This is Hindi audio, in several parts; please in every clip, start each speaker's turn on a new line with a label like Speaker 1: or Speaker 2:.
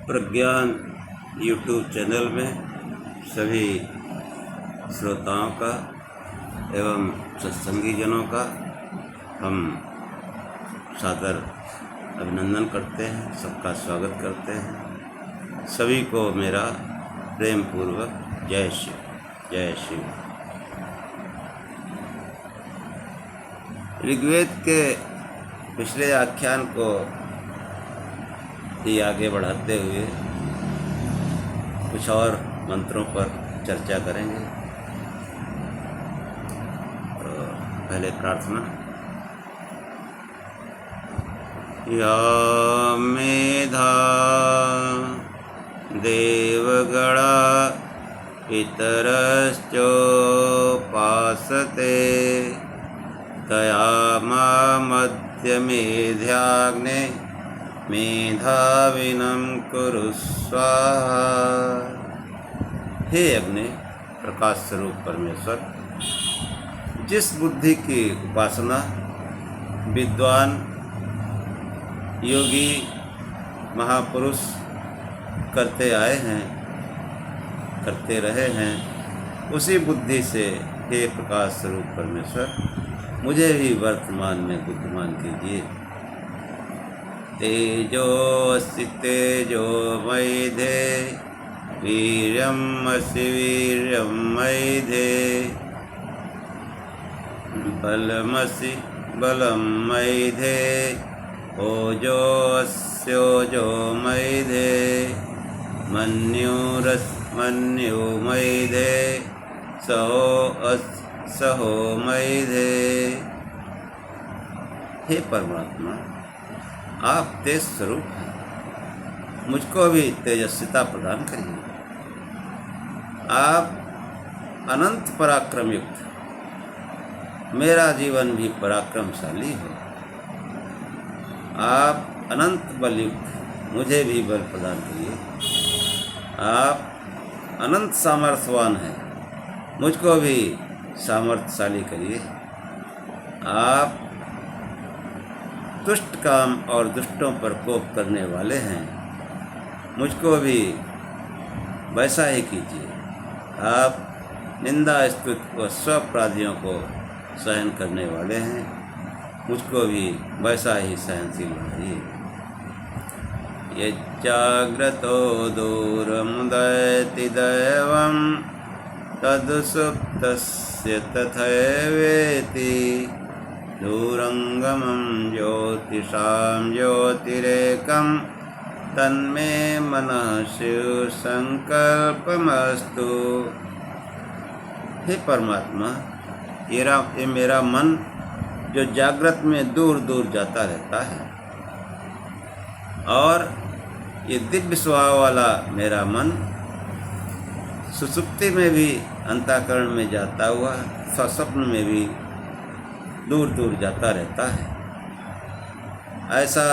Speaker 1: प्रज्ञान यूट्यूब चैनल में सभी श्रोताओं का एवं सत्संगी जनों का हम सादर अभिनंदन करते हैं, सबका स्वागत करते हैं। सभी को मेरा प्रेम पूर्वक जय शिव, जय शिव। ऋग्वेद के पिछले आख्यान को ही आगे बढ़ाते हुए कुछ और मंत्रों पर चर्चा करेंगे। तो पहले प्रार्थना। या मेधा देवगणा पितरश्चोपासते तया मामद्य मेध्याग्ने मेधाविनं कुरु स्वाहा। हे अग्नि, प्रकाश स्वरूप परमेश्वर, जिस बुद्धि की उपासना विद्वान योगी महापुरुष करते आए हैं, करते रहे हैं, उसी बुद्धि से हे प्रकाश स्वरूप परमेश्वर मुझे भी वर्तमान में बुद्धिमान कीजिए। तेजोऽसि तेजोमयिधे वीर्यमसि वीर्यमयिधे बलमसि बलमयिधे ओजोऽस्योजोमयिधे मन्युरस्मन्युमयिधे सहोमयिधे। हे परमात्मा, आप तेज स्वरूप हैं, मुझको भी तेजस्विता प्रदान करिए। आप अनंत पराक्रम युक्त, मेरा जीवन भी पराक्रमशाली हो। आप अनंत बल युक्त, मुझे भी बल प्रदान करिए। आप अनंत सामर्थ्यवान हैं, मुझको भी सामर्थ्यशाली करिए। आप दुष्ट काम और दुष्टों पर कोप करने वाले हैं, मुझको भी वैसा ही कीजिए। आप निंदा स्तुति व स्वअपराधियों को सहन करने वाले हैं, मुझको भी वैसा ही सहनशील बनाइए। यज्जाग्रतो दूरमुदयति दैवं तदुसुप्तस्य तथैवेति दूरंगमं ज्योतिषां ज्योतिरेकं तन्मे मनः शिव संकल्पमस्तु। हे परमात्मा, ये मेरा मन जो जागृत में दूर दूर जाता रहता है और ये दिव्य स्वभाव वाला मेरा मन सुसुप्ति में भी अंतःकरण में जाता हुआ स्वप्न में भी दूर दूर जाता रहता है। ऐसा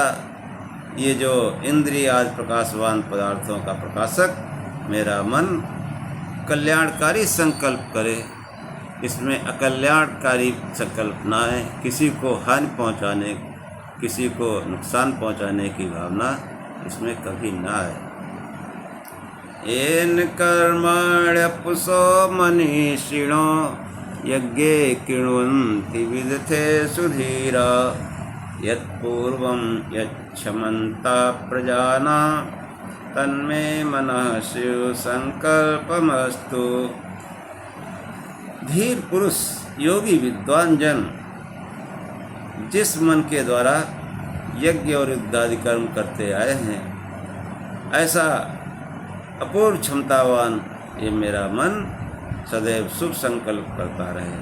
Speaker 1: ये जो इंद्रिय आदि प्रकाशवान पदार्थों का प्रकाशक मेरा मन कल्याणकारी संकल्प करे, इसमें अकल्याणकारी संकल्प न आए, किसी को हानि पहुंचाने, किसी को नुकसान पहुंचाने की भावना इसमें कभी न आए। येन कर्मण्यपुसो मनीषिणो यज्ञे कृण्वन्ति विदथे सुधीरा यत्पूर्वं यच्छमन्ता प्रजाना तन्मे मनः शिव संकल्पमस्तु। धीर पुरुष योगी विद्वान जन जिस मन के द्वारा यज्ञ और युद्धादि कर्म करते आए हैं, ऐसा अपूर्व क्षमतावान ये मेरा मन सदैव शुभ संकल्प करता रहे,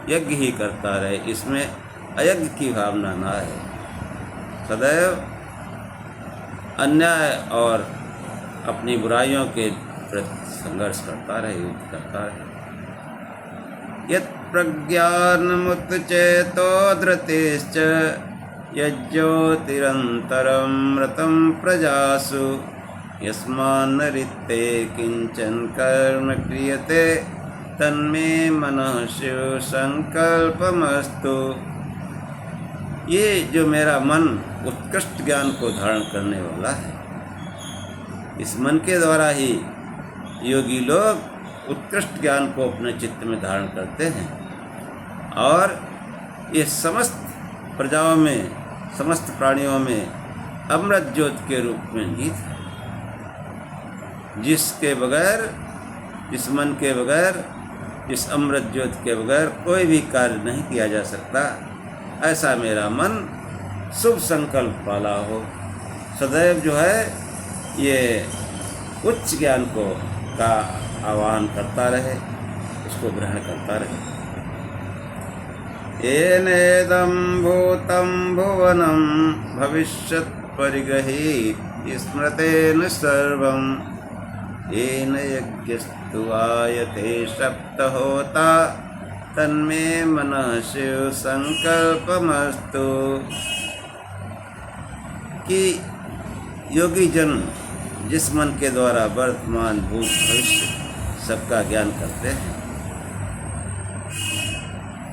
Speaker 1: यज्ञ ही करता रहे, इसमें अयज्ञ की भावना न आए। सदैव अन्याय और अपनी बुराइयों के प्रति संघर्ष करता रहे, युद्ध करता रहे। यत् प्रज्ञानमुत्चेतो धृतिश्च यज्ज्योतिरन्तरं मृतं प्रजासु यस्मान्नरित्ते किंचन कर्म क्रियते तन्मे मनः शिव संकल्पमस्तु। ये जो मेरा मन उत्कृष्ट ज्ञान को धारण करने वाला है, इस मन के द्वारा ही योगी लोग उत्कृष्ट ज्ञान को अपने चित्त में धारण करते हैं और ये समस्त प्रजाओं में, समस्त प्राणियों में अमृत ज्योत के रूप में निहित है, जिसके बगैर, इस मन के बगैर, इस अमृत ज्योत के बगैर कोई भी कार्य नहीं किया जा सकता। ऐसा मेरा मन शुभ संकल्प वाला हो, सदैव जो है ये उच्च ज्ञान को का आह्वान करता रहे, उसको ग्रहण करता रहे। येनेदं भूतं भुवनं भविष्यत् परिगृहीत स्मृतेन सर्वं येन यज्ञस्तु आयते सप्तहोता तन्मे मनः शिव संकल्पमस्तु। कि योगी जन जिस मन के द्वारा वर्तमान भूत भविष्य सबका ज्ञान करते हैं,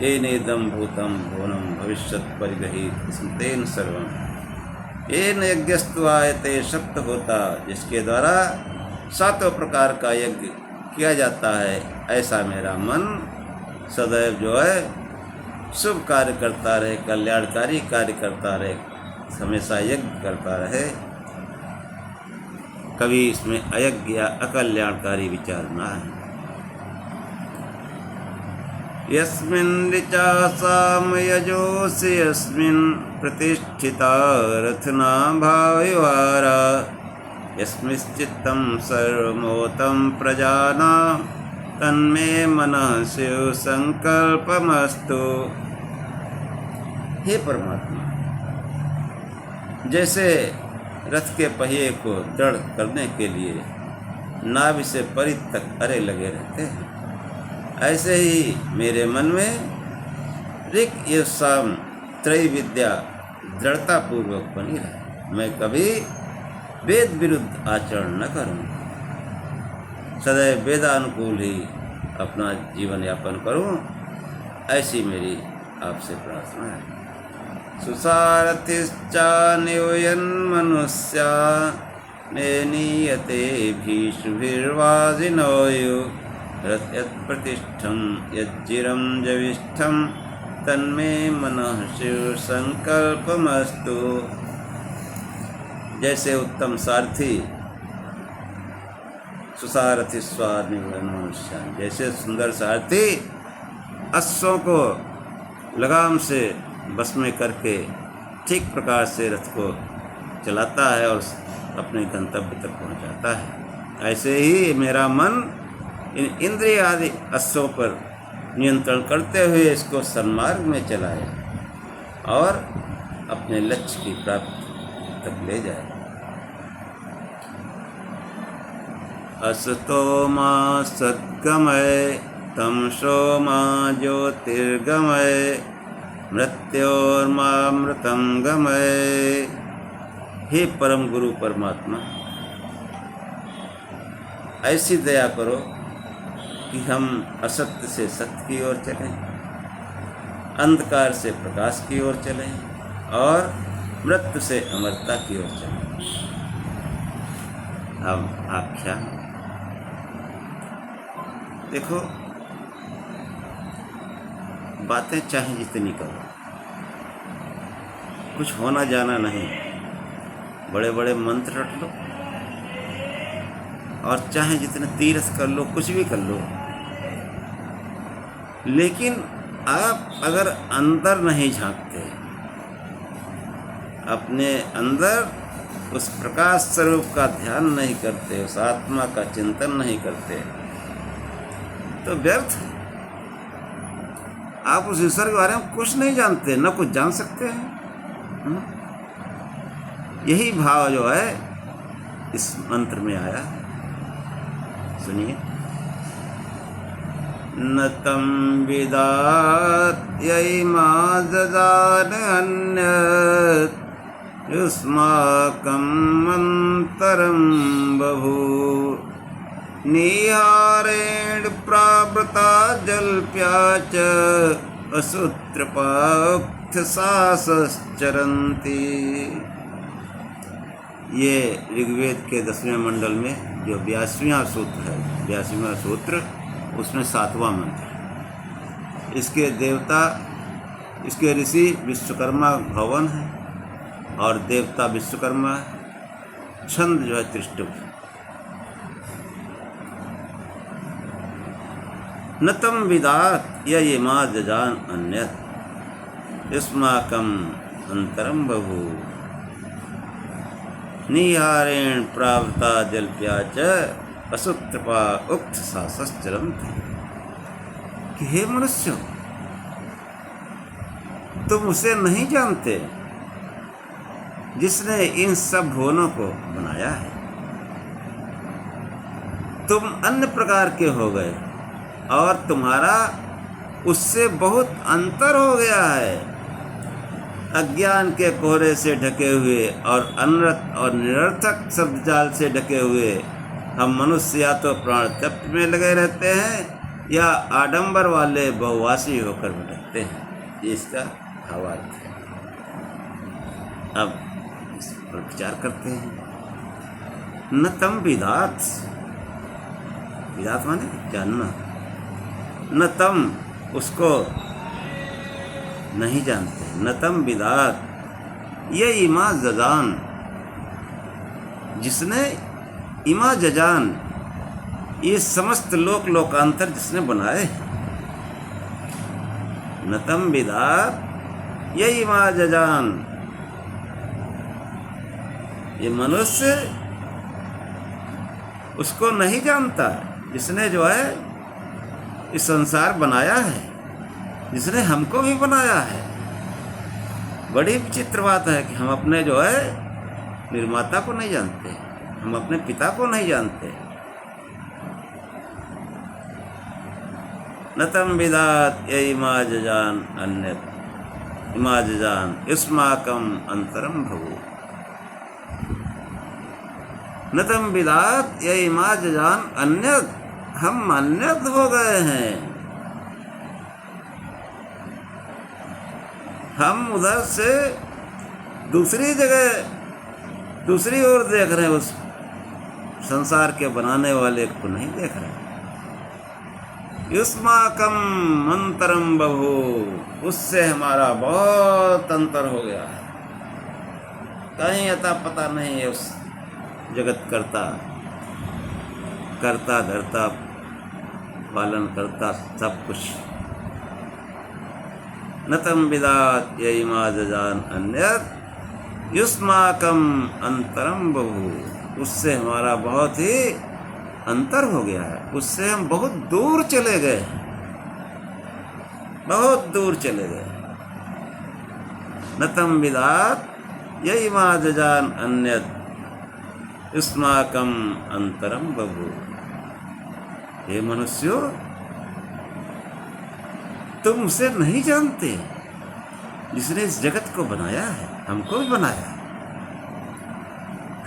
Speaker 1: येनेदं भूतं भुवनं भविष्यत् परिगृहीत स्मृतेन सर्वं येन यज्ञस्तु आयते सप्तहोता, जिसके द्वारा सातों प्रकार का यज्ञ किया जाता है, ऐसा मेरा मन सदैव जो है शुभ कार्य करता रहे, कल्याणकारी कार्य करता रहे, हमेशा यज्ञ करता रहे। कभी इसमें अयज्ञ या अकल्याणकारी विचार न है। यस्मिन् ऋचा साम यजोषि यस्मिन् प्रतिष्ठिता रथना भाविवारा यस्मिश्चित्तं सर्वमोतं प्रजानां तन्मे मनः शिव संकल्पमस्तु। हे परमात्मा, जैसे रथ के पहिए को दृढ़ करने के लिए नाभि से परि तक अरे लगे रहते हैं, ऐसे ही मेरे मन में ऋक यजुः साम त्रय विद्या दृढ़ता पूर्वक बनी रहे, मैं कभी वेद विरुद्ध आचरण न करूं, सदैव वेदानुकूल ही अपना जीवन यापन करूं, ऐसी मेरी आपसे प्रार्थना है। सुसारथिश्चा नियन्मनुष्या नेनीयते भीषुभिर्वाजिनोयु रथयत्प्रतिष्ठं यज्जिरं जविष्ठं तन्मे मनः शिव संकल्पमस्तु। जैसे उत्तम सारथी सुसारथि स्वानिवनुष्या, जैसे सुंदर सारथी अश्वों को लगाम से बस में करके ठीक प्रकार से रथ को चलाता है और अपने गंतव्य तक पहुंचाता है, ऐसे ही मेरा मन इन इंद्रिय आदि अश्वों पर नियंत्रण करते हुए इसको सन्मार्ग में चलाए और अपने लक्ष्य की प्राप्ति तक ले जाए। असतो मा सद्गमय तमसो मा ज्योतिर्गमय मृत्योर्मामृतं गमय। हे परम गुरु परमात्मा, ऐसी दया करो कि हम असत्य से सत्य की ओर चलें, अंधकार से प्रकाश की ओर चलें और मृत्यु से अमरता की ओर चलें। अब आख्या देखो, बातें चाहे जितनी करो, कुछ होना जाना नहीं। बड़े बड़े मंत्र रट लो और चाहे जितने तीर्थ कर लो, कुछ भी कर लो, लेकिन आप अगर अंदर नहीं झांकते, अपने अंदर उस प्रकाश स्वरूप का ध्यान नहीं करते, उस आत्मा का चिंतन नहीं करते, तो व्यर्थ। आप उस ईश्वर के बारे में कुछ नहीं जानते, न कुछ जान सकते हैं। यही भाव जो है इस मंत्र में आया। सुनिए। न तम विदात यही माददान अन्यत् युष्माकं मंतरं बभू निहारेण प्रावृता जल्प्या च असूत्रपाक्थ सासश्चरन्ति। ये ऋग्वेद के 10वें मंडल में जो 82वां सूत्र है, 82वां सूत्र, उसमें 7वां मंत्र है। इसके देवता, इसके ऋषि विश्वकर्मा भवन है और देवता विश्वकर्मा है। छंद जो है त्रिष्टुप। न तम विदात यमा जजान अन्यत् युष्माकं अंतरम बभू निहारेण प्रावता जल्प्या च असुत्रपा उक्त सासश्चरम थे। कि हे मनुष्य, तुम उसे नहीं जानते जिसने इन सब भुवनों को बनाया है। तुम अन्य प्रकार के हो गए और तुम्हारा उससे बहुत अंतर हो गया है। अज्ञान के कोहरे से ढके हुए और अनर्थ और निरर्थक शब्दजाल से ढके हुए हम मनुष्य या तो प्राण तप में लगे रहते हैं या आडंबर वाले बहुवासी होकर भटकते हैं। ये इसका भावार्थ है। अब इस पर विचार करते हैं। न तम विदात, विदात माने जानना, न तम उसको नहीं जानते, न तम विदात ये इमा जजान, जिसने इमा जजान ये समस्त लोक लोकांतर जिसने बनाए। न तम विदात ये इमा जजान, ये मनुष्य उसको नहीं जानता जिसने जो है इस संसार बनाया है, जिसने हमको भी बनाया है। बड़ी विचित्र बात है कि हम अपने जो है निर्माता को नहीं जानते, हम अपने पिता को नहीं जानते। न तम विदात ये इमा जजान अन्यत् इमा जजान युष्माकं अंतरम भवू। न तम विदात ये इमा जजान अन्यत्, हम अन्यत हो गए हैं। हम उधर से दूसरी जगह, दूसरी ओर देख रहे हैं, उस संसार के बनाने वाले को नहीं देख रहे। युष्माकं अंतरम बभू, उससे हमारा बहुत अंतर हो गया है। कहीं अता पता नहीं है उस जगत करता धरता पालन करता सब कुछ। न तम विदात ये इमा जजान अन्यत् युष्माकं अंतरम बभू, उससे हमारा बहुत ही अंतर हो गया है, उससे हम बहुत दूर चले गए, बहुत दूर चले गए। न तम विदात ये इमा जजान अन्यत् युष्माकं अंतरम बभू। हे मनुष्यों, तुम उसे नहीं जानते जिसने इस जगत को बनाया है, हमको भी बनाया।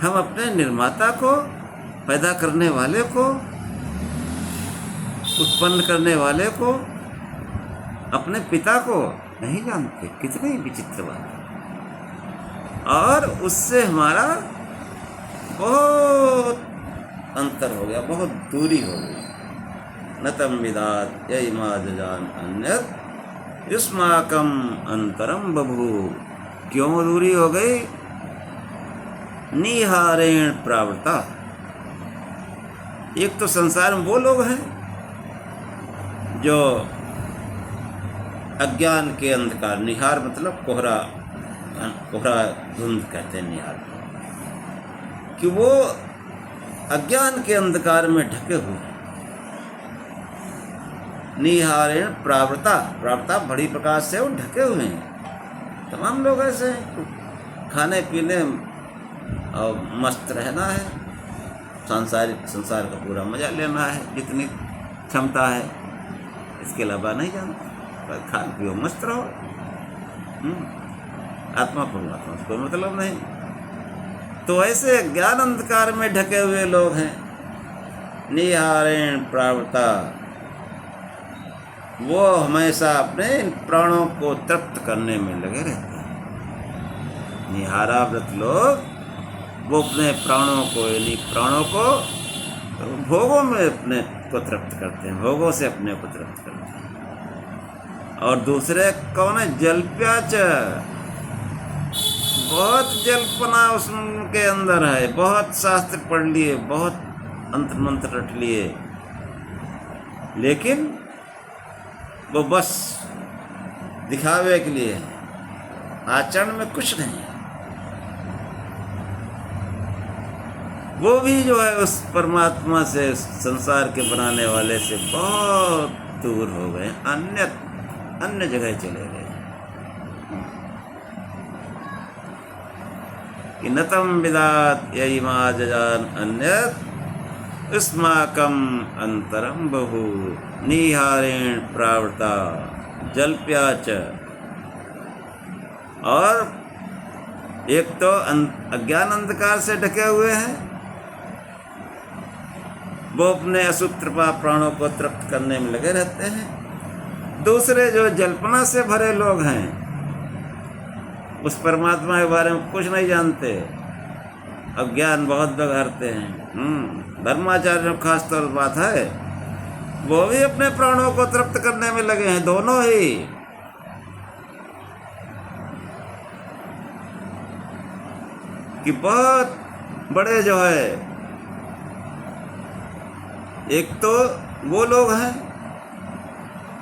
Speaker 1: हम अपने निर्माता को, पैदा करने वाले को, उत्पन्न करने वाले को, अपने पिता को नहीं जानते। कितनी विचित्र बात है। और उससे हमारा बहुत अंतर हो गया, बहुत दूरी हो गई। न तम विदात ये इमा जजान अन्यत् युष्माकं अंतरम बभू। क्यों दूरी हो गई? निहारेण प्रावृता। एक तो संसार में वो लोग हैं जो अज्ञान के अंधकार, निहार मतलब कोहरा, कोहरा धुंध कहते हैं निहार, कि वो अज्ञान के अंधकार में ढके हुए। निहारेण प्रावृता, प्रावृता बड़ी प्रकाश से वो ढके हुए हैं। तमाम लोग ऐसे हैं, खाने पीने और मस्त रहना है, संसार का पूरा मजा लेना है, जितनी क्षमता है, इसके अलावा नहीं जानते। खान पियो मस्त रहो, आत्मा परमात्मा से कोई मतलब नहीं। तो ऐसे ज्ञान अंधकार में ढके हुए लोग हैं। निहारेण प्रावृता, वो हमेशा अपने प्राणों को तृप्त करने में लगे रहते हैं। निहाराव्रत लोग वो अपने प्राणों को, यानी प्राणों को भोगों में अपने को तृप्त करते हैं, भोगों से अपने को तृप्त करते हैं। और दूसरे कौन है? जल प्याच, बहुत जल्पना उसके अंदर है, बहुत शास्त्र पढ़ लिए, बहुत अंतर मंत्र रट लिए, लेकिन वो बस दिखावे के लिए, आचरण में कुछ नहीं। वो भी जो है उस परमात्मा से, संसार के बनाने वाले से बहुत दूर हो गए, अन्य जगह चले गए। कि नतम विदात ययिमा जजान अन्यत अस्माकं अंतरम बहु निहारेण प्रावृता जल्प्याच। और एक तो अज्ञान अंधकार से ढके हुए हैं, वो अपने असूत्र प्राणों को तृप्त करने में लगे रहते हैं। दूसरे जो जल्पना से भरे लोग हैं, उस परमात्मा के बारे में कुछ नहीं जानते, अज्ञान बहुत बघारते हैं। धर्माचार्य में खास तौर बात है, वो भी अपने प्राणों को तृप्त करने में लगे हैं, दोनों ही। कि बहुत बड़े जो है, एक तो वो लोग हैं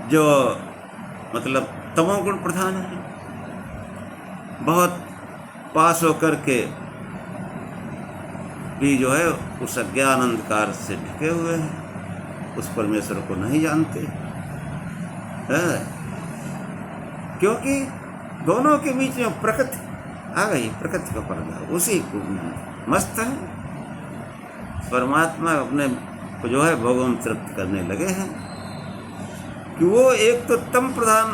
Speaker 1: जो मतलब तमोगुण प्रधान है, बहुत पास होकर के भी जो है उस अज्ञान अंधकार से ढके हुए हैं, उस परमेश्वर को नहीं जानते है। क्योंकि दोनों के बीच में प्रकृति आ गई, प्रकृति का पर्दा, उसी को मस्त है। परमात्मा अपने को जो है भोगों में तृप्त करने लगे हैं। कि वो एक तो तम प्रधान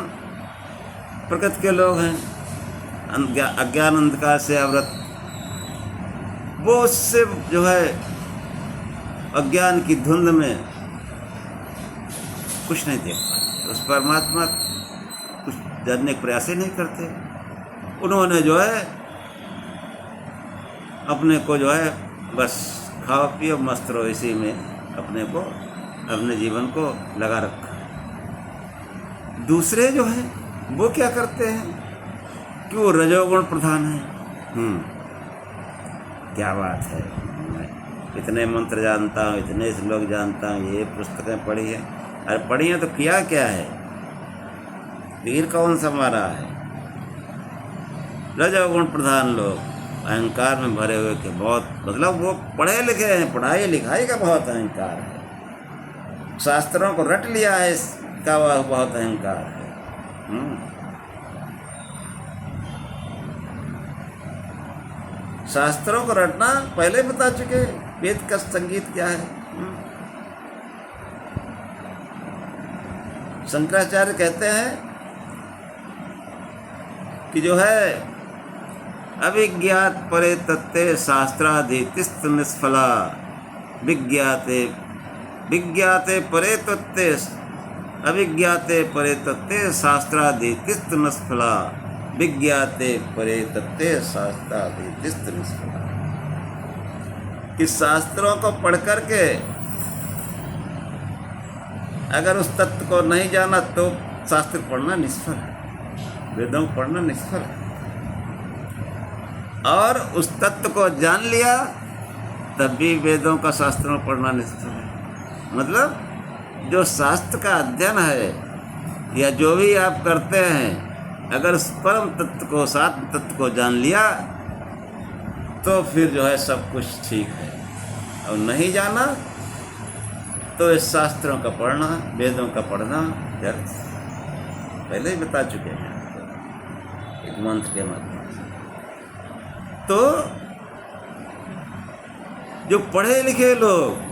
Speaker 1: प्रकृति के लोग हैं, अज्ञान अंधकार से आवृत, वो उससे जो है अज्ञान की धुंध में कुछ नहीं देख पाते, उस परमात्मा कुछ जानने का प्रयास ही नहीं करते। उन्होंने जो है अपने को जो है बस खाओ पियो मस्त रहो, इसी में अपने को, अपने जीवन को लगा रखा। दूसरे जो हैं वो क्या करते हैं कि वो रजोगुण प्रधान है। क्या बात है, मैं इतने मंत्र जानता हूँ, इतने श्लोक जानता हूँ, ये पुस्तकें पढ़ी है। अरे पढ़ी हैं तो किया क्या है? तीर कौन सा मारा है? रजोगुण प्रधान लोग अहंकार में भरे हुए के बहुत, मतलब वो पढ़े लिखे हैं, पढ़ाई लिखाई का बहुत अहंकार है, शास्त्रों को रट लिया है, इसका वह बहुत अहंकार है। शास्त्रों को रटना पहले बता चुके, वेद का संगीत क्या है। शंकराचार्य कहते हैं कि जो है अविज्ञात परे तत्ते शास्त्राधीतिस्त निष्फला, विज्ञाते विज्ञाते परे तत्ते अविज्ञाते परे तत्ते शास्त्राधीतिस्त निष्फला, विज्ञाते परे तत्ते शास्त्राधीतिस्त निष्फला। कि शास्त्रों को पढ़ करके अगर उस तत्व को नहीं जाना तो शास्त्र पढ़ना निष्फल है, वेदों को पढ़ना निष्फल है। और उस तत्व को जान लिया तब भी वेदों का शास्त्रों में पढ़ना निष्फल है। मतलब जो शास्त्र का अध्ययन है या जो भी आप करते हैं, अगर उस परम तत्व को, सात्म तत्व को जान लिया तो फिर जो है सब कुछ ठीक है। और नहीं जाना तो इस शास्त्रों का पढ़ना, वेदों का पढ़ना व्यर्थ। पहले ही बता चुके हैं एक मंत्र के माध्यम से। तो जो पढ़े लिखे लोग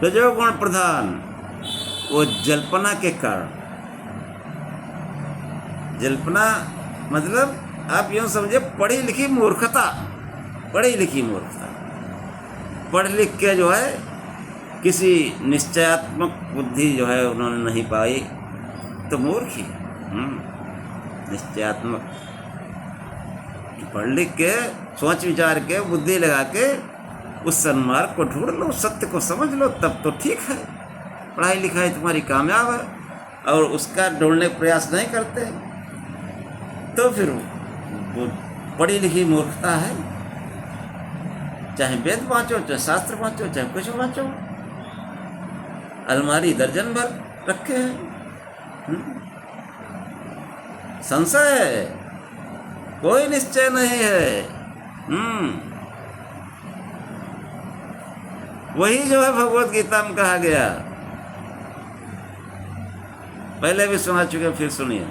Speaker 1: रजोगुण प्रधान, वो जल्पना के कारण, जल्पना मतलब आप यूँ समझे पढ़ी लिखी मूर्खता, पढ़ी लिखी मूर्खता। पढ़ लिख के जो है किसी निश्चयात्मक बुद्धि जो है उन्होंने नहीं पाई तो मूर्ख ही। निश्चयात्मक पढ़ लिख के सोच विचार के बुद्धि लगा के उस सन्मार्ग को ढूंढ लो, सत्य को समझ लो, तब तो ठीक है। पढ़ाई लिखाई तुम्हारी कामयाब है और उसका ढूंढने का प्रयास नहीं करते तो फिर वो पढ़ी लिखी मूर्खता है। चाहे वेद वाँचो, चाहे शास्त्र वाँचो, चाहे कुछ वाँचो, अलमारी दर्जन भर रखे हैं। संशय है, कोई निश्चय नहीं है। वही जो है भगवत गीता में कहा गया, पहले भी सुना चुके, फिर सुनिए।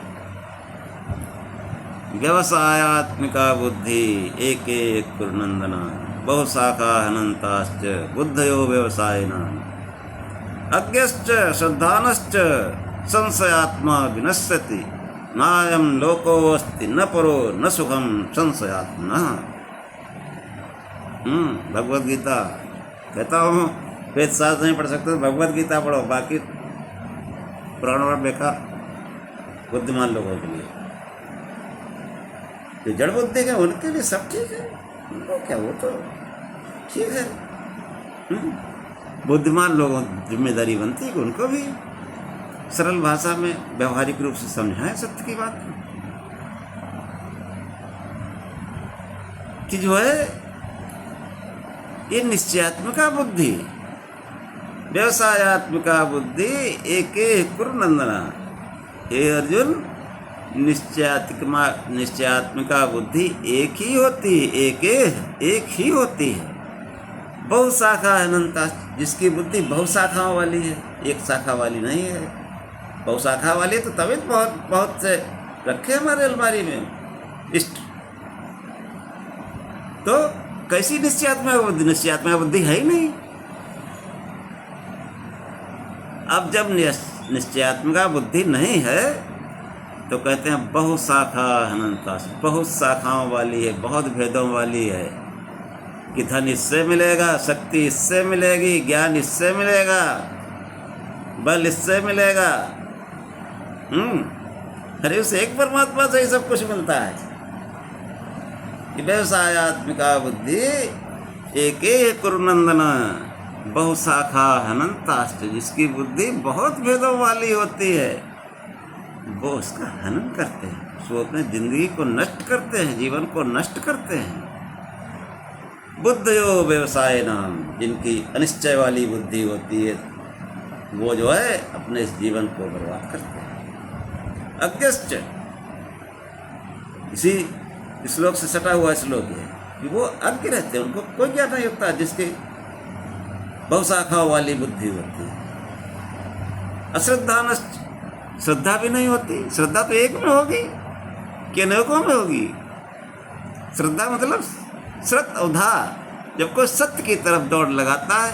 Speaker 1: व्यवसायात्मिका बुद्धि एक एक कुरुनंदना बहुशाखा अनंताश्च बुद्धयो व्यवसायिना अज्ञश्च श्रद्धानश्च संशयात्मा विनश्यति नायम लोको अस्ति न परो न सुखम संशयात्मना। भगवत गीता कहता हूँ, वेद शास्त्र नहीं पढ़ सकते तो भगवत गीता पढ़ो, बाकी पुराण और बेकार बुद्धिमान लोगों के लिए। जो जड़ बुद्धि के उनके लिए सब ठीक है, उनको क्या, वो तो ठीक है। बुद्धिमान लोगों की जिम्मेदारी बनती है कि उनको भी सरल भाषा में व्यवहारिक रूप से समझाएं सत्य की बात कि जो है ये निश्चयात्मिका बुद्धि, व्यवसायात्मिका बुद्धि एक कुरुनंदना। हे अर्जुन, निश्चयात्मिका बुद्धि एक ही होती है, एक ही होती है। बहुशाखा अनंता, जिसकी बुद्धि बहुशाखाओं वाली है, एक शाखा वाली नहीं है। बहुशाखा वाली तो तभी बहुत से रखे हमारे अलमारी में इष्ट। तो कैसी निश्चयात्मक बुद्धि? निश्चयात्मक बुद्धि है ही नहीं। अब जब निश्चयात्मक बुद्धि नहीं है तो कहते हैं बहुशाखा अनंता, बहुत शाखाओं वाली है, बहुत भेदों वाली है कि धन इससे मिलेगा, शक्ति इससे मिलेगी, ज्ञान इससे मिलेगा, बल इससे मिलेगा। अरे उस एक परमात्मा से ही सब कुछ मिलता है। व्यवसायात्मिका बुद्धि एक कुरुनंदना बहुशाखा अनंताश्च, जिसकी बुद्धि बहुत भेदों वाली होती है, वो उसका हनन करते हैं, वो अपने जिंदगी को नष्ट करते हैं, जीवन को नष्ट करते हैं। बुद्धयो व्यवसाय नाम, जिनकी अनिश्चय वाली बुद्धि होती है, वो जो है अपने इस जीवन को बर्बाद करते हैं। अज्ञश्च, इसी श्लोक से सटा हुआ श्लोक है कि वो अज्ञ रहते हैं, उनको कोई ज्ञान नहीं होता, जिसकी बहुशाखाओं वाली बुद्धि होती है। अश्रद्धानश्च, श्रद्धा भी नहीं होती। श्रद्धा तो एक में होगी कि अनेकों में होगी। श्रद्धा मतलब श्रद्धा उधा, जब कोई सत्य की तरफ दौड़ लगाता है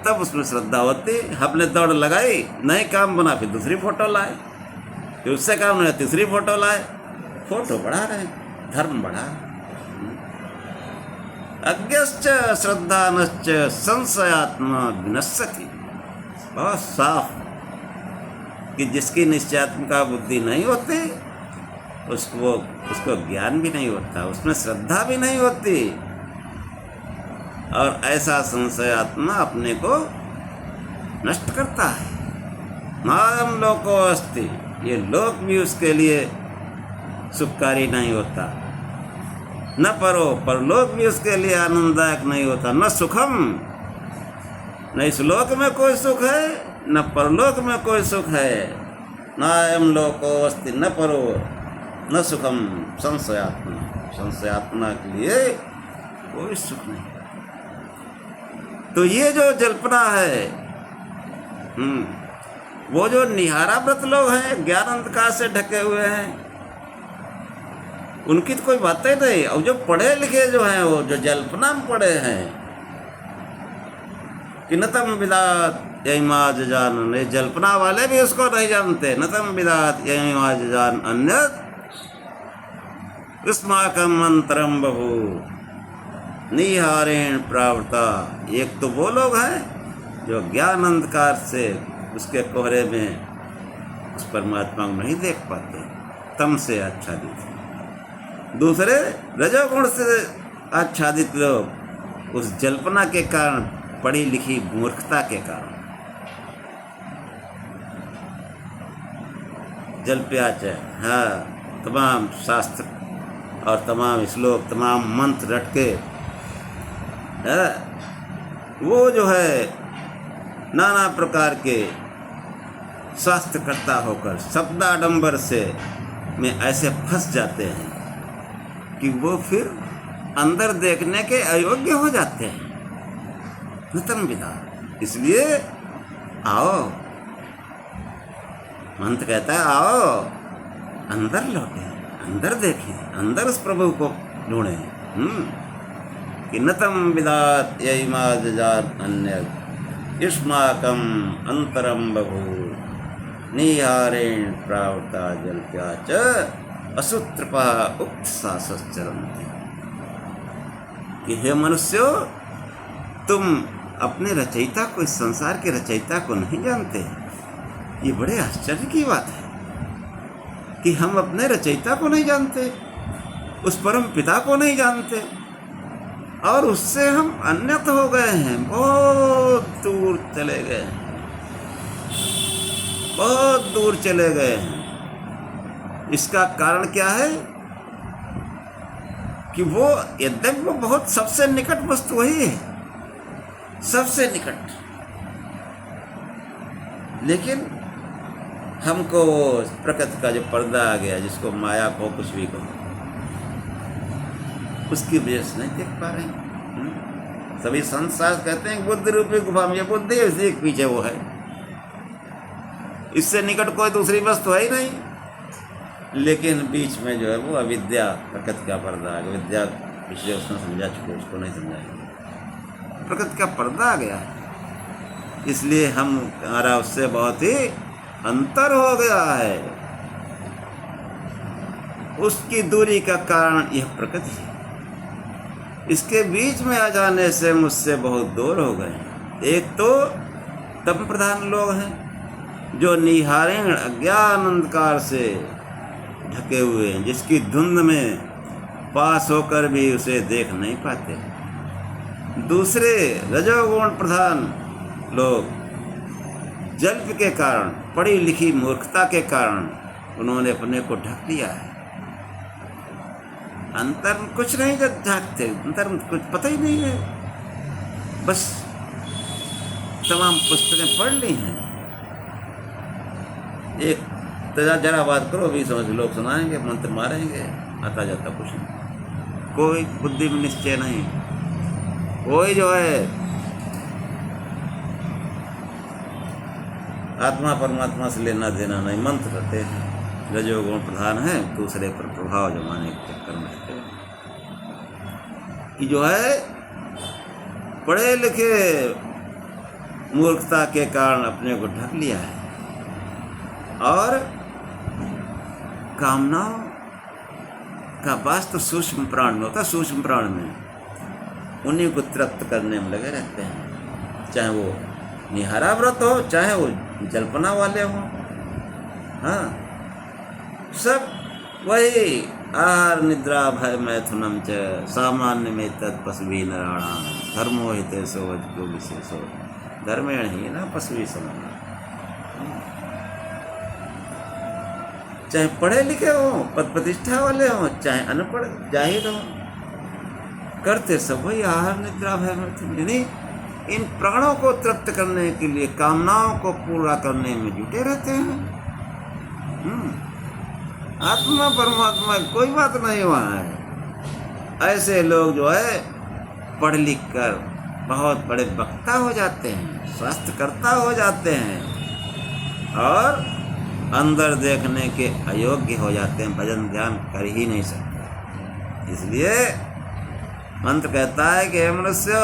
Speaker 1: तब उसमें श्रद्धा होती है। हमने दौड़ लगाई, नए काम बना, फिर दूसरी फोटो लाए, फिर उससे काम नहीं, तीसरी फोटो लाए, फोटो बढ़ा रहे, धर्म बढ़ा। अज्ञश्च श्रद्धानश्च संशयात्मा विनश्यति, बहुत साफ कि जिसकी निश्चयात्मिका बुद्धि नहीं होती उसको ज्ञान भी नहीं होता, उसमें श्रद्धा भी नहीं होती, और ऐसा संशयात्मा अपने को नष्ट करता है। नायम लोको अस्ति, ये लोक भी उसके लिए सुखकारी नहीं होता, न परो, परलोक भी उसके लिए आनंददायक नहीं होता। न सुखम, न इस लोक में कोई सुख है, न परलोक में कोई सुख है। नायम लोको अस्ति न परो न सुखम संशयात्मा, संशयात्मा के लिए कोई सुख नहीं। तो ये जो जल्पना है, वो जो निहारा व्रत लोग हैं, ज्ञान अंधकार से ढके हुए हैं, उनकी तो कोई बातें नहीं। और जो पढ़े लिखे जो हैं, वो जो जल्पना में पढ़े हैं कि न तम विदात यमाज जान, ये जल्पना वाले भी उसको नहीं जानते। न तम विदात यमाज जान अन्यत अस्माकं मंत्रम बहु निहारेण प्रावृता। एक तो वो लोग हैं जो ज्ञान अंधकार से उसके कोहरे में उस परमात्मा को नहीं देख पाते, तम से आच्छादित। दूसरे रजोगुण से आच्छादित लोग उस जल्पना के कारण, पढ़ी लिखी मूर्खता के कारण, जल्प्याच, हाँ, तमाम शास्त्र और तमाम श्लोक, तमाम मंत्र रट के वो जो है नाना प्रकार के शास्त्रकर्ता होकर शब्दाडंबर से में ऐसे फंस जाते हैं कि वो फिर अंदर देखने के अयोग्य हो जाते हैं। नूतन विधा। इसलिए आओ, मंत्र कहता है आओ अंदर लौटे, अंदर देखें, अंदर उस प्रभु को ढूंढें। कि नतम विदात यईमाजार अन्य युष्माकम अंतरम बभू निहारेण प्रावता जल्प्या च असुत्रपा उक्त सासश्चरन्ति। कि हे मनुष्यों, तुम अपने रचयिता को, इस संसार के रचयिता को नहीं जानते। ये बड़े आश्चर्य की बात है कि हम अपने रचयिता को नहीं जानते, उस परम पिता को नहीं जानते, और उससे हम अन्यत हो गए हैं, बहुत दूर चले गए हैं, बहुत दूर चले गए हैं। इसका कारण क्या है कि वो यद्यपि वो बहुत सबसे निकट वस्तु वही है, सबसे निकट, लेकिन हमको प्रकृति का जो पर्दा आ गया, जिसको माया को कुछ भी कहो, उसकी वजह से नहीं देख पा रहे हैं। सभी संसार कहते हैं बुद्धि रूपी गुफा में, ये बुद्धि है, इसी के पीछे वो है, इससे निकट कोई दूसरी वस्तु है ही नहीं। लेकिन बीच में जो है वो अविद्या, प्रकृति का पर्दा आ गया। विद्या पिछले उसने समझा चुके, उसको नहीं समझाएंगे। प्रकृति का पर्दा आ गया है, इसलिए हमारा उससे बहुत ही अंतर हो गया है। उसकी दूरी का कारण यह प्रकृति है। इसके बीच में आ जाने से मुझसे बहुत दूर हो गए। एक तो तम प्रधान लोग हैं जो निहारेण अज्ञान अंधकार से ढके हुए हैं, जिसकी धुंध में पास होकर भी उसे देख नहीं पाते। दूसरे रजोगुण प्रधान लोग जल्प के कारण, पढ़ी लिखी मूर्खता के कारण उन्होंने अपने को ढक लिया है। अंतर में कुछ नहीं झाँकते, अंतर में कुछ पता ही नहीं है, बस तमाम पुस्तकें पढ़ ली हैं। एक जरा बात करो, भी समझ लोग सुनाएंगे, मंत्र मारेंगे, आता जाता कुछ नहीं, कोई बुद्धि में निश्चय नहीं, कोई जो है आत्मा परमात्मा से लेना देना नहीं। मंत्र करते हैं, रजोगुण प्रधान है, दूसरे पर प्रभाव जमाने के चक्कर में रहते हैं कि जो है पढ़े लिखे मूर्खता के कारण अपने को ढक लिया है, और कामनाओं का वास तो सूक्ष्म प्राण में होता है। सूक्ष्म प्राण में उन्हीं को तृप्त करने में लगे रहते हैं, चाहे वो निहारा व्रत हो, चाहे वो जल्पना वाले हों। हाँ, सब वही आहार निद्रा भय मैथुनम च सामान्य में तत् पशुवी नराणाम धर्मो हिते सो को विशेषो धर्मेण ही ना पशुवी समान। चाहे पढ़े लिखे हो, पद प्रतिष्ठा वाले हो, चाहे अनपढ़ जाहिर हो, करते सब वही आहार निद्रा भय मैथुन, यानी इन प्राणों को तृप्त करने के लिए, कामनाओं को पूरा करने में जुटे रहते हैं। आत्मा परमात्मा कोई बात नहीं वहाँ है। ऐसे लोग जो है पढ़ लिख कर बहुत बड़े वक्ता हो जाते हैं, शास्त्रकर्ता हो जाते हैं, और अंदर देखने के अयोग्य हो जाते हैं, भजन ध्यान कर ही नहीं सकते। इसलिए मंत्र कहता है कि हे मनुष्य,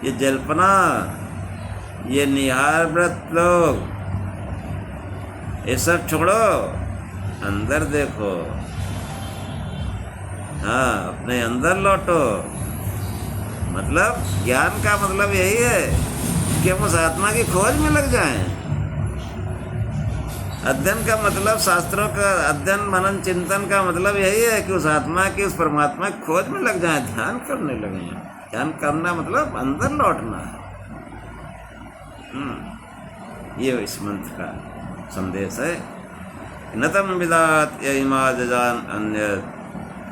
Speaker 1: ये जल्पना, ये निहार व्रत लोग, ये सब छोड़ो, अंदर देखो। हाँ, अपने अंदर लौटो। मतलब ज्ञान का मतलब यही है कि हम उस आत्मा की खोज में लग जाएं। अध्ययन का मतलब, शास्त्रों का अध्ययन मनन चिंतन का मतलब यही है कि उस आत्मा की, उस परमात्मा की खोज में लग जाए, ध्यान करने लगे। ध्यान करना मतलब अंदर लौटना है। ये इस मंत्र का संदेश है। न तम विदात यिमा जजान अन्य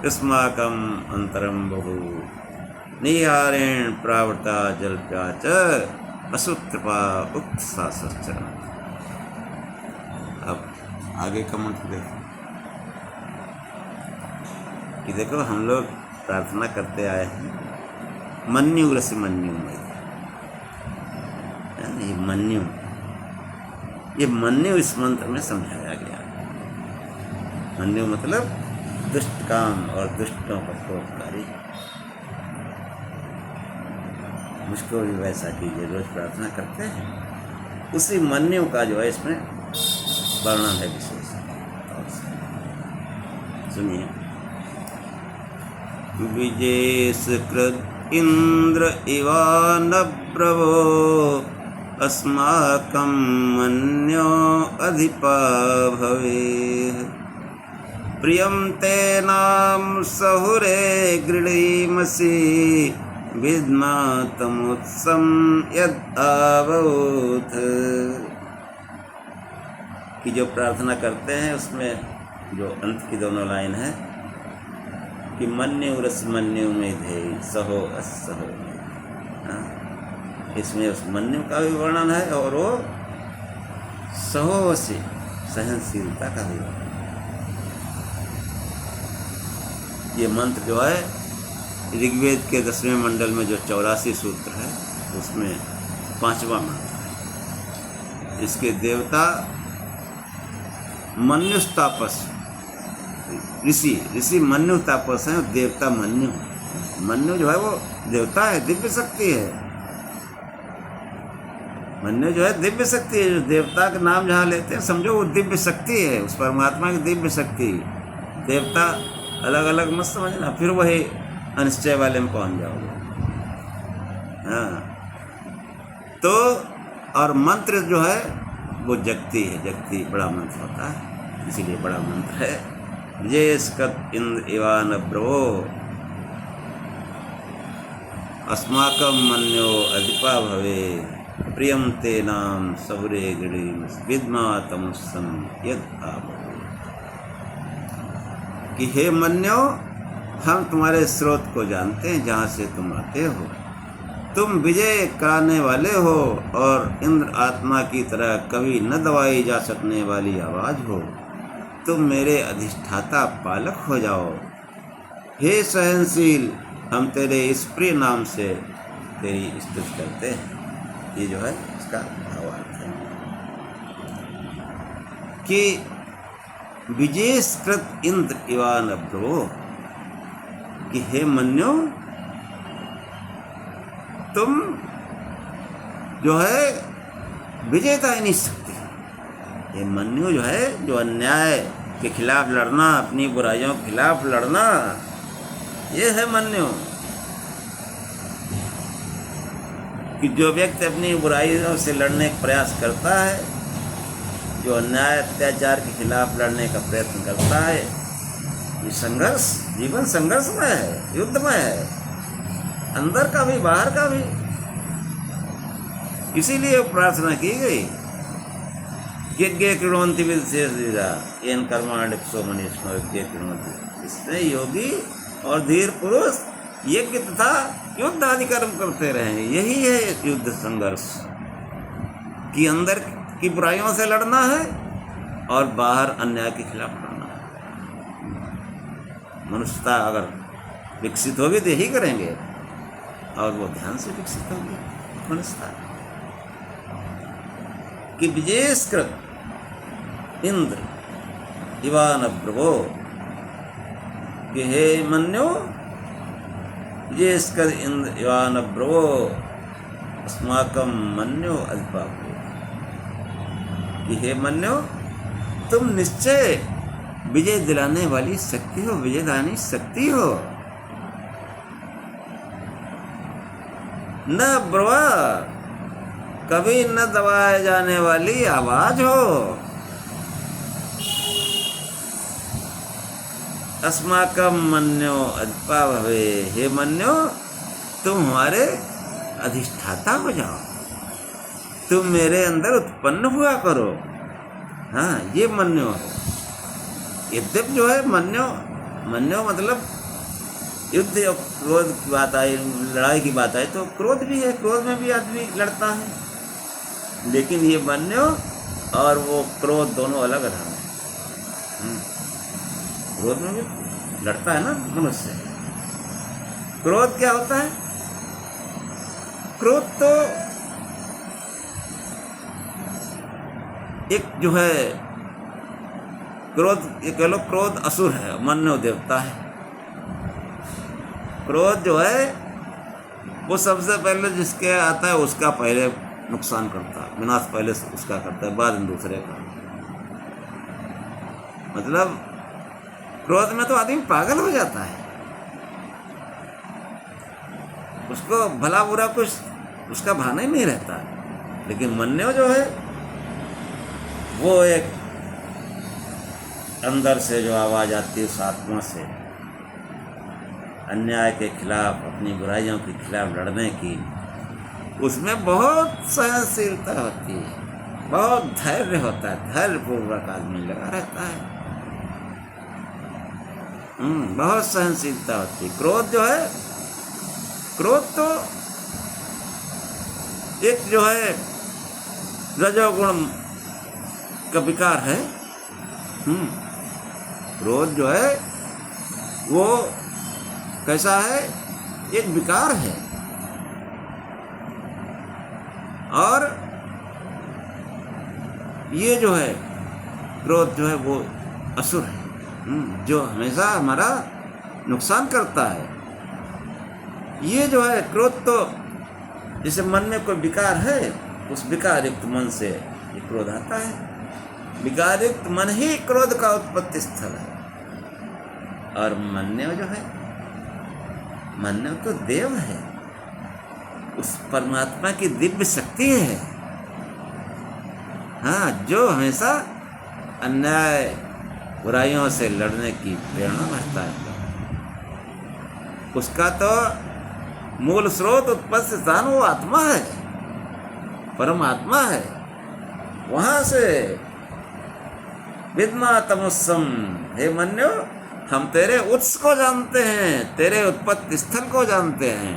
Speaker 1: युष्माकम अंतरम बहु निहारेण प्रावृता जल्प्या च असुकृपा उक्त शास्त्र। अब आगे का मंत्र देखो कि देखो हम लोग प्रार्थना करते आए हैं मन्यु रस मन्यु में। ये मन्यु, ये मन्यु इस मंत्र में समझाया गया। मन्यु मतलब दुष्ट काम और दुष्टों का प्रोपकारी। मुझको भी वैसा कीजिए, रोज प्रार्थना करते हैं। उसी मन्यु का जो है इसमें वर्णन है विशेष। सुनिए। विजेशकृत इंद्र इवानब्रवो अस्माकं मन्यो अधिपा भवेः प्रियं ते नाम सहुरे गृणीमसि विद्मा तमुत्सं यद् आवोथ। कि जो प्रार्थना करते हैं उसमें जो अंत की दोनों लाइन है कि मन्यु रस मन्यु में धेय सहो असहो। इसमें उस मन्यु का भी वर्णन है और वो सहो से सहनशीलता का भी वर्णन। ये मंत्र जो है ऋग्वेद के 10वें मंडल में जो 84 सूत्र है उसमें 5वां मंत्र है। इसके देवता मन्युस्तापस ऋषि मन्यु तापस है, देवता मन्यु। मन्यु जो है वो देवता है, दिव्य शक्ति है। मन्यु जो है दिव्य शक्ति है। जो देवता का नाम जहाँ लेते हैं समझो वो दिव्य शक्ति है, उस परमात्मा की दिव्य शक्ति। देवता अलग अलग मत समझना, फिर वही अनिश्चय वाले में पहुंच जाओगे। हाँ तो और मंत्र जो है वो जगती है, जगती बड़ा मंत्र होता है, इसीलिए बड़ा मंत्र है। विजयस्कत इंद्र इवानब्रवो अस्माकं मन्यो अधिपा भवे प्रियं ते नाम सहुरे गृणीम विद्मा तमुस्सं यद् आवो। कि हे मन्यो, हम तुम्हारे स्रोत को जानते हैं जहाँ से तुम आते हो। तुम विजय कराने वाले हो और इंद्र आत्मा की तरह कभी न दबाई जा सकने वाली आवाज़ हो। तुम मेरे अधिष्ठाता पालक हो जाओ। हे सहनशील, हम तेरे इस प्रिय नाम से तेरी स्तुति करते हैं। ये जो है इसका भावार्थ है कि विजयस्कृत इंद्र इवानब्रवो, कि हे मन्यो, तुम जो है विजेता ही नहीं सकते। ये मन्यु जो है, जो अन्याय के खिलाफ लड़ना, अपनी बुराइयों के खिलाफ लड़ना, ये है मन्यु। कि जो व्यक्ति अपनी बुराइयों से लड़ने का प्रयास करता है, जो अन्याय अत्याचार के खिलाफ लड़ने का प्रयत्न करता है, ये संघर्ष, जीवन संघर्षमय है, युद्धमय है, अंदर का भी बाहर का भी। इसीलिए प्रार्थना की गई यज्ञ कृणवन्ति विशेषा येन कर्माणि सो मनीषिणो यज्ञ कृणवन्ति। इसमें योगी और धीर पुरुष यज्ञ तथा युद्ध आदि कर्म करते रहे। यही है युद्ध संघर्ष, कि अंदर की बुराइयों से लड़ना है और बाहर अन्याय के खिलाफ लड़ना है। मनुष्यता अगर विकसित होगी तो यही करेंगे, और वो ध्यान से विकसित होगी मनुष्यता। कि विजयस्कृत इंद्र इवानब्रवो, कि हे मन्यो, विजयस्कृत इंद्र इवानब्रवो अस्माकं मन्यो अधिपा भवेः। कि हे मन्यो, तुम निश्चय विजय दिलाने वाली शक्ति हो, विजयदानी शक्ति हो। न ब्रवा, कभी न दबाए जाने वाली आवाज हो। अस्माकं मन्यो अधिपा भवे, हे मन्यो तुम हमारे अधिष्ठाता हो जाओ, तुम मेरे अंदर उत्पन्न हुआ करो। हाँ, ये मन्यो है। यद्यप जो है मन्यो मतलब युद्ध और क्रोध की बात आई, लड़ाई की बात आई तो क्रोध भी है, क्रोध में भी आदमी लड़ता है, लेकिन ये मन्यो और वो क्रोध दोनों अलग रहा है। क्रोध में भी लड़ता है ना मनुष्य। क्रोध क्या होता है? क्रोध तो एक जो है क्रोध, ये कह लो क्रोध असुर है, मन्यो देवता है। क्रोध जो है वो सबसे पहले जिसके आता है उसका पहले नुकसान करता है, विनाश पहले उसका करता है, बाद में दूसरे का। मतलब क्रोध में तो आदमी पागल हो जाता है, उसको भला बुरा कुछ उसका भान ही नहीं रहता। लेकिन मन्यो जो है वो एक अंदर से जो आवाज़ आती है उस आत्मा से, अन्याय के खिलाफ, अपनी बुराइयों के खिलाफ लड़ने की, उसमें बहुत सहनशीलता होती है, बहुत धैर्य होता है, धैर्यपूर्वक आदमी लगा रहता है। बहुत सहनशीलता होती है। क्रोध जो है, क्रोध तो एक जो है रजोगुण का विकार है। क्रोध जो है वो कैसा है? एक विकार है। और ये जो है क्रोध जो है वो असुर है, जो हमेशा हमारा नुकसान करता है। ये जो है क्रोध तो जैसे मन में कोई विकार है, उस विकारयुक्त मन से ये क्रोध आता है। विकारयुक्त मन ही क्रोध का उत्पत्ति स्थल है। और मन्यो जो है, मन्यो तो देव है, उस परमात्मा की दिव्य शक्ति है। हाँ, जो हमेशा अन्याय बुराइयों से लड़ने की प्रेरणा भरता है। उसका तो मूल स्रोत, उत्पत्ति स्थान वो आत्मा है, परमात्मा है। वहाँ से विद्मा तमुस्सम, हे मन्यो हम तेरे उत्स को जानते हैं, तेरे उत्पत्ति स्थल को जानते हैं।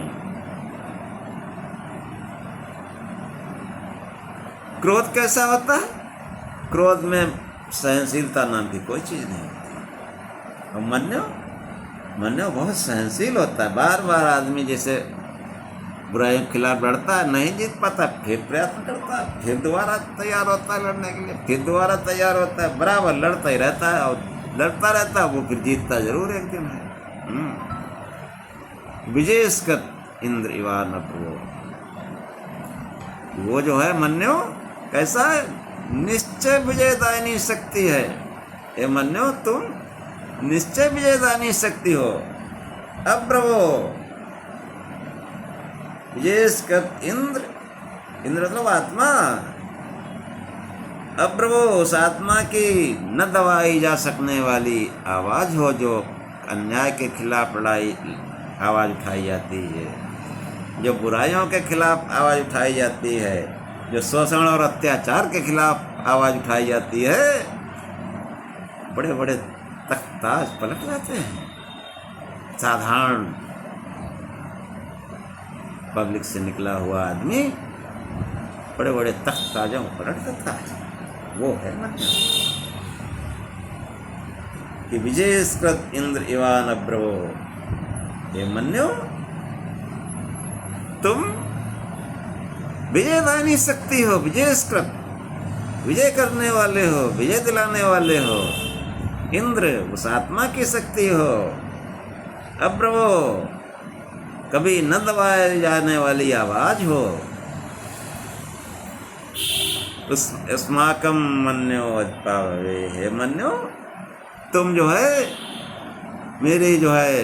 Speaker 1: क्रोध कैसा होता है? क्रोध में सहनशीलता नाम की कोई चीज़ नहीं होती। और मन्यो बहुत सहनशील होता है। बार बार आदमी जैसे बुराई के खिलाफ लड़ता है, नहीं जीत पाता, फिर प्रयत्न करता है, फिर दोबारा तैयार होता है लड़ने के लिए, फिर दोबारा तैयार होता है, बराबर लड़ता ही रहता है और लड़ता रहता है, वो फिर जीतता जरूर एक दिन है। विजयस्कत इंद्र इवा न प्रभो, वो जो है मन्यो कैसा है? निश्चय विजयदायिनी शक्ति है। हे मन्यो तुम निश्चय विजयदायिनी शक्ति हो। अब्रवो विजयस्कत इंद्र, इंद्र मतलब आत्मा। अब्रवो उस आत्मा की न दबाई जा सकने वाली आवाज़ हो, जो अन्याय के खिलाफ लड़ाई आवाज़ उठाई जाती है, जो बुराइयों के खिलाफ आवाज़ उठाई जाती है, जो शोषण और अत्याचार के खिलाफ आवाज़ उठाई जाती है। बड़े बड़े तख्ताज पलट जाते हैं। साधारण पब्लिक से निकला हुआ आदमी बड़े बड़े तख्ताजों को पलट देता है। वो है मन्यो कि विजयस्कृत इंद्र इवान अब्रवो, ये मन्यो तुम विजयदायिनी शक्ति हो, विजयस्कृत, विजय करने वाले हो, विजय दिलाने वाले हो। इंद्र उस आत्मा की शक्ति हो। अब्रवो कभी न दबाए जाने वाली आवाज हो। उस अस्माकम मन्यो अधिपावे, हे मन्यो तुम जो है मेरे जो है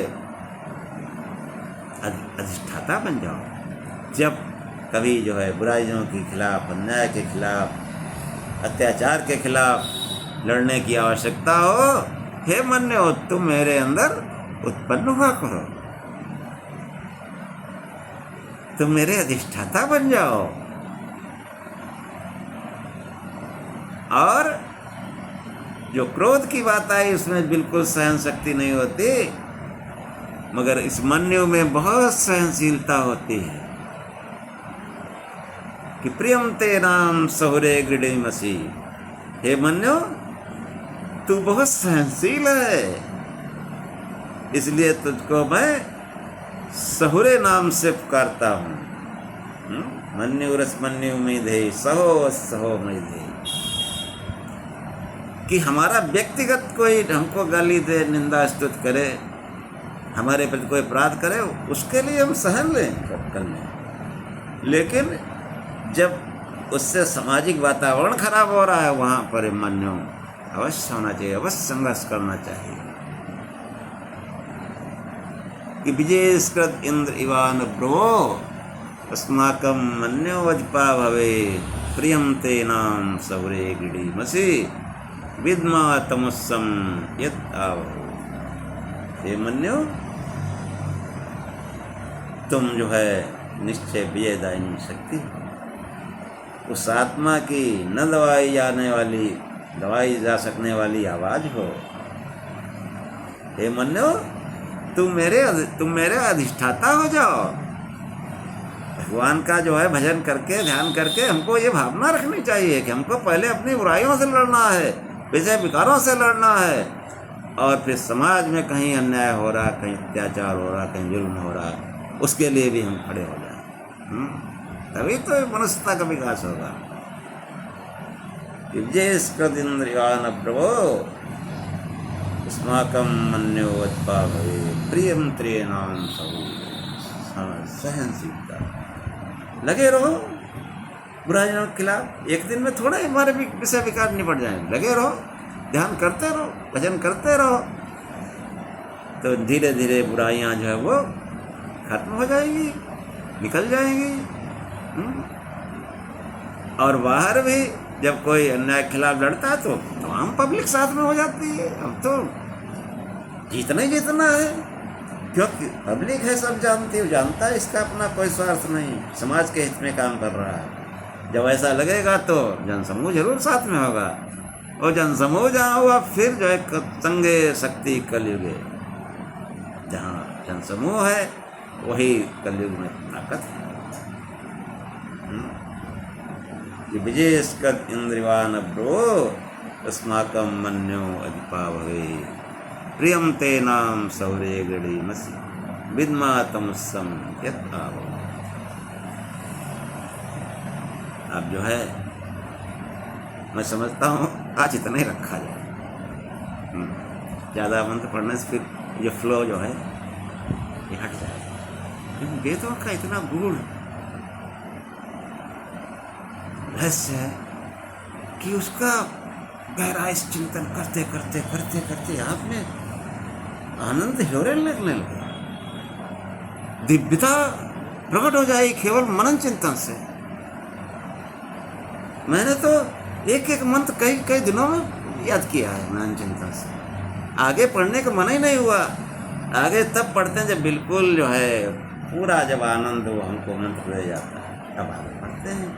Speaker 1: अधिष्ठाता बन जाओ। जब कभी जो है बुराइयों के खिलाफ, अन्याय के खिलाफ, अत्याचार के खिलाफ लड़ने की आवश्यकता हो हे मन्यो, तुम मेरे अंदर उत्पन्न हुआ करो, तुम मेरे अधिष्ठाता बन जाओ। और जो क्रोध की बात आई उसमें बिल्कुल सहन शक्ति नहीं होती, मगर इस मन्यु में बहुत सहनशीलता होती है कि प्रियम ते नाम सहुरे गृणीमसि। हे मन्यु, तू बहुत सहनशील है, इसलिए तुझको मैं सहुरे नाम से पुकारता हूँ। मन्युरस मन्यु मेधे सहो सहो मेधे। कि हमारा व्यक्तिगत कोई हमको गाली दे, निंदा स्तुति करे, हमारे प्रति कोई अपराध करे, उसके लिए हम सहन लें कर लें, लेकिन जब उससे सामाजिक वातावरण खराब हो रहा है वहाँ पर मन्यु अवश्य होना चाहिए, अवश्य संघर्ष करना चाहिए। कि विजयस्कृत इंद्र इवान ब्रो अस्माकं मन्योवज्पा भवे प्रियं ते नाम सौरे गृणीमसि विद्मा तमुस्सम यत् आवहो। हे मन्यो, तुम जो है निश्चय विजयदायिनी शक्ति, उस आत्मा की न दबाई जा सकने वाली आवाज हो। हे मन्यो, तुम मेरे अधिष्ठाता हो जाओ। भगवान का जो है भजन करके, ध्यान करके हमको ये भावना रखनी चाहिए कि हमको पहले अपनी बुराइयों से लड़ना है, विषय विकारों से लड़ना है, और फिर समाज में कहीं अन्याय हो रहा, कहीं अत्याचार हो रहा, कहीं जुल्म हो रहा, उसके लिए भी हम खड़े हो जाए। तभी तो मनुष्यता का विकास होगा। विजयस्कृतिन्द्रियान प्रभो अस्माकं मन्योवज्पा भवे प्रियं ते नाम सहनशीलता। लगे रहो बुराइयों के खिलाफ, एक दिन में थोड़ा हमारे विषय विकार निपट जाएंगे। लगे रहो, ध्यान करते रहो, भजन करते रहो, तो धीरे धीरे बुराइयां जो है वो खत्म हो जाएगी, निकल जाएंगी। और बाहर भी जब कोई अन्याय के खिलाफ लड़ता है तो तमाम पब्लिक साथ में हो जाती है। अब तो जीतना ही जीतना है, क्योंकि पब्लिक है, सब जानती है, जानता है इसका अपना कोई स्वार्थ नहीं, समाज के हित में काम कर रहा है। जब ऐसा लगेगा तो जनसमूह जरूर साथ में होगा, और जनसमूह जहाँ हुआ फिर जो है संगे शक्ति कलयुगे। जहाँ जनसमूह है वही कलयुग में ताकत है। विजयस्कृत इंद्रियान ब्रो अस्माकं मन्योवज्पा भवे प्रियं ते नाम सौरे गृणीमसि विद्मा तमुस्सम यत् आवहो। अब जो है मैं समझता हूँ आज इतना ही रखा जाए। ज़्यादा मंत्र पढ़ने से फिर ये फ्लो जो है ये हट जाएगा, क्योंकि वेदों का इतना गूढ़ रहस्य है कि उसका गहराई से चिंतन करते करते करते करते आप में आनंद ह्योरे लगने लगे, दिव्यता प्रकट हो जाएगी केवल मनन चिंतन से। मैंने तो एक एक मंत्र कई कई दिनों में याद किया है मनन चिंतन से। आगे पढ़ने का मन ही नहीं हुआ। आगे तब पढ़ते हैं जब बिल्कुल जो है पूरा जब आनंद वो हमको मंत्र दे जाता है, तब आगे पढ़ते हैं।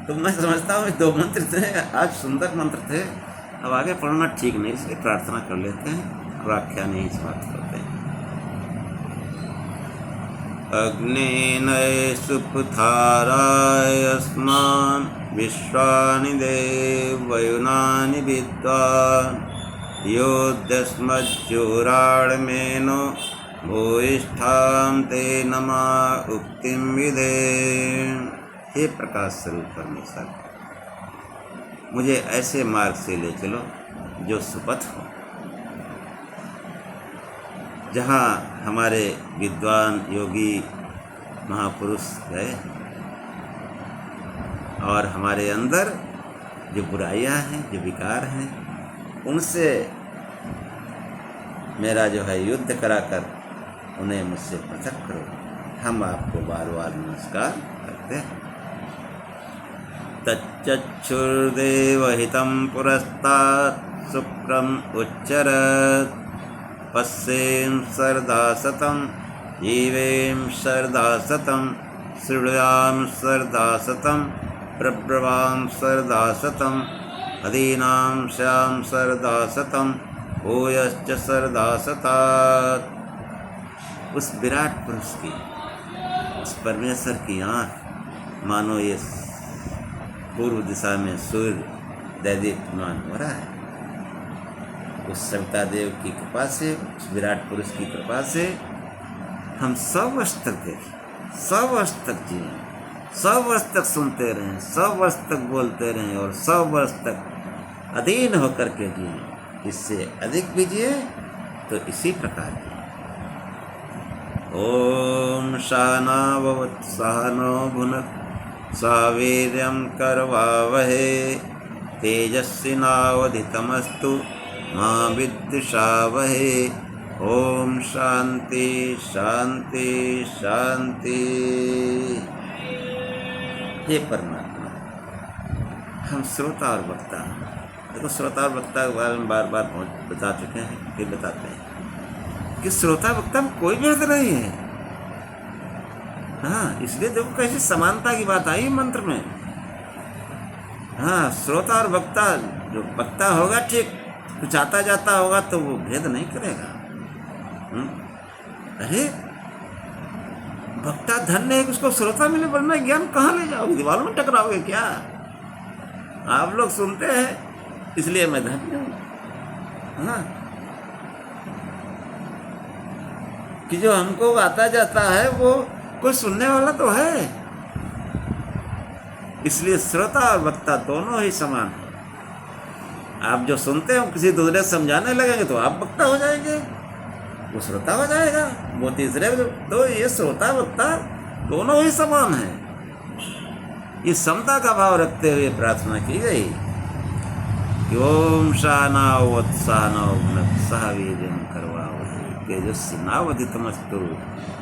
Speaker 1: तो मैं समझता हूँ 2 मंत्र थे, आज सुंदर मंत्र थे, अब आगे पढ़ना ठीक नहीं, इसलिए प्रार्थना कर लेते हैं और आख्यान यहीं समाप्त करते हैं। अग्नेनये सुपथाराय अस्मान् विश्वानि देवयुनानि विद्वान् योऽद्यस्मज्जुराणमेनो भूयिष्ठां ते नमा उक्तिं विधे। हे प्रकाश स्वरूप परमेश्वर, मुझे ऐसे मार्ग से ले चलो जो सुपथ हो, जहाँ हमारे विद्वान योगी महापुरुष गए और हमारे अंदर जो बुराइयां हैं, जो विकार हैं, उनसे मेरा जो है युद्ध कराकर उन्हें मुझसे पृथक करो। हम आपको बार बार नमस्कार करते हैं। तच्चक्षुर्देवहितं पुरस्तात् शुक्रम उच्चरत् पश्येम सर्दा सतम जीवेम सर्दा सतम शृणुयाम सर्दा सतम प्रब्रवाम सर्दा सतम अदीनां श्याम सर्दा सतम भूयश्च सर्दा सतात्। उस विराट पुरुष की, उस परमेश्वर की आँख मानो ये पूर्व दिशा में सूर्य दैदीप्यमान हो रहा है। उस सविता देव की कृपा से, उस विराट पुरुष की कृपा से हम 100 वर्ष तक देखें, 100 वर्ष तक जिए, 100 वर्ष तक सुनते रहें, 100 वर्ष तक बोलते रहें और 100 वर्ष तक अधीन होकर के जिए। इससे अधिक भी जिए तो इसी प्रकार जिए। ओम सहना भवतु सहनो भुनक्तु सह वीर्यं करवावहे तेजस्विनावधीतमस्तु मा विद्विषावहे। ओम शांति शांति शांति। हे परमात्मा, हम श्रोता और वक्ता, देखो श्रोता और वक्ता के बारे में बार बार बता चुके हैं, फिर बताते हैं कि श्रोता वक्ता में कोई भेद नहीं है। हाँ, इसलिए देखो कैसी समानता की बात आई मंत्र में। हाँ, श्रोता और वक्ता, जो वक्ता होगा ठीक, कुछ आता जाता होगा तो वो भेद नहीं करेगा। अरे वक्ता धन्य है कि उसको श्रोता मिले, वरना ज्ञान कहाँ ले जाओगे? दीवारों में टकराओगे क्या? आप लोग सुनते हैं इसलिए मैं धन्य हूँ। हाँ, कि जो हमको आता जाता है वो कोई सुनने वाला तो है, इसलिए श्रोता और वक्ता दोनों ही समान हैं। आप जो सुनते हो किसी दूसरे समझाने लगेंगे तो आप वक्ता हो जाएंगे, वो श्रोता हो जाएगा, वो तीसरे। तो ये श्रोता वक्ता दोनों ही समान हैं। इस समता का भाव रखते हुए प्रार्थना की गई कि ओम सहनावतु सहनौ भुनक्तु सह वीर्यं करवावहै तेजस्विनावधीतमस्तु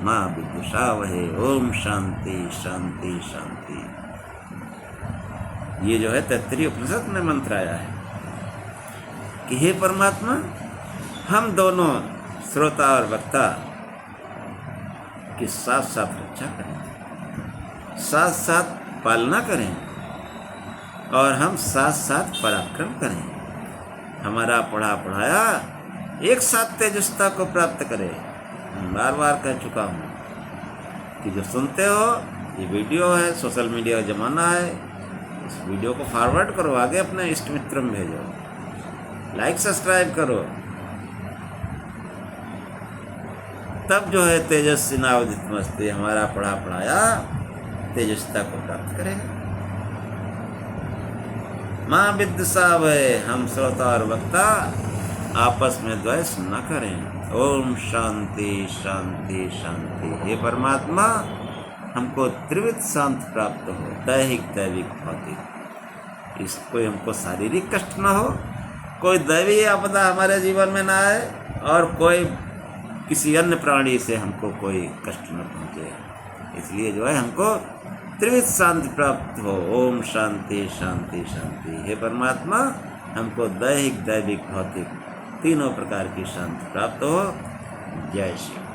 Speaker 1: मा विद्विषावहै। ओम शांति शांति शांति। ये जो है तैत्तरीय उपनिषद में मंत्र आया है कि हे परमात्मा, हम दोनों श्रोता और वक्ता की साथ साथ रक्षा करें, साथ साथ पालना करें और हम साथ साथ पराक्रम करें। हमारा पढ़ा पढ़ाया एक साथ तेजस्ता को प्राप्त करें। बार बार कह चुका हूँ कि जो सुनते हो, ये वीडियो है, सोशल मीडिया का ज़माना है, इस वीडियो को फॉरवर्ड करो, आगे अपने इष्ट मित्र में भेजो, लाइक सब्सक्राइब करो, तब जो है तेजस्विनावधीतमस्तु, हमारा पढ़ा पढ़ाया तेजस्ता को प्राप्त करेगा। माँ विद्विषावहै, हम श्रोता और वक्ता आपस में द्वेष न करें। ओम शांति शांति शांति। हे परमात्मा, हमको त्रिविध शांति प्राप्त हो, दैहिक दैविक भौतिक। कोई हमको शारीरिक कष्ट न हो, कोई दैवीय आपदा हमारे जीवन में ना आए और कोई किसी अन्य प्राणी से हमको कोई कष्ट न पहुँचे। इसलिए जो है हमको त्रिविध शांति प्राप्त हो। ओम शांति शांति शांति। हे परमात्मा, हमको दैहिक दैविक भौतिक तीनों प्रकार की शांति प्राप्त हो। जय श्री।